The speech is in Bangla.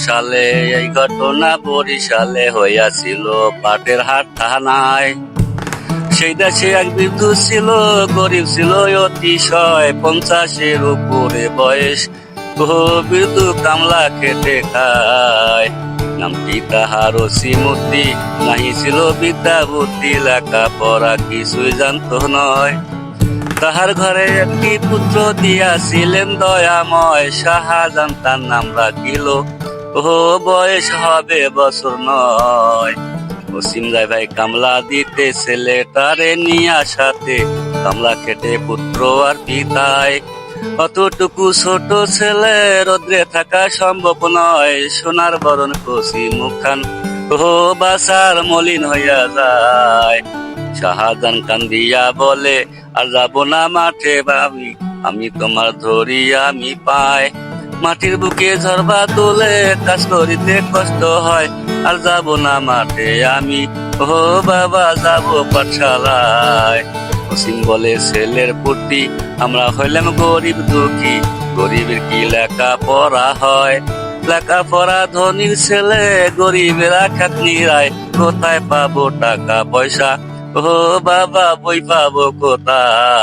সালে এই ঘটনা বরিশালে হইয়াছিল পাটের হাট থানায়। সেই দেশে এক বৃদ্ধ ছিল, গরিব ছিল অতিশয়, 50-এর উপরে বয়স। বৃদ্ধ কামলা খেটে খায়, নামটি তাহার শ্রীমূর্তি, নাহি ছিল বিদ্যা বুদ্ধি, লেখা পড়া কিছুই জানত নয়। তাহার ঘরে একটি পুত্র দিয়াছিলেন দয়াময়, শাহজাহান তার নাম রাখিল, বয়স হবে বছর নয়। অসীম যায় ভাই কামলা দিতে, ছেলেটারে নিয়া সাথে, কামলা খেটে পুত্র আর পিতায়। অতটুকু ছোট ছেলে রোদ্রে থাকা সম্ভব নয়, সোনার বরণ কষি মুখখান বাসার মলিন হইয়া যায়। শাহজাহান কান্দিয়া বলে, আর যাব না মাঠে ভাবি, আমি তোমার ধরি আমি পাই। মাটির বুকে ঝরবা তোলে, কাজ করিতে কষ্ট হয়, আর যাব না মাঠে আমি, বাবা যাব পাঠশালায়। অসীম বলে ছেলের প্রতি, আমরা হইলাম গরিব দুঃখী, গরিবের কি লেখা পড়া হয়? লেখা পড়া ধনীর ছেলে, গরিবেরা খাটনিরায়, কোথায় পাবো টাকা পয়সা, বাবা বই পাবো কোথায়?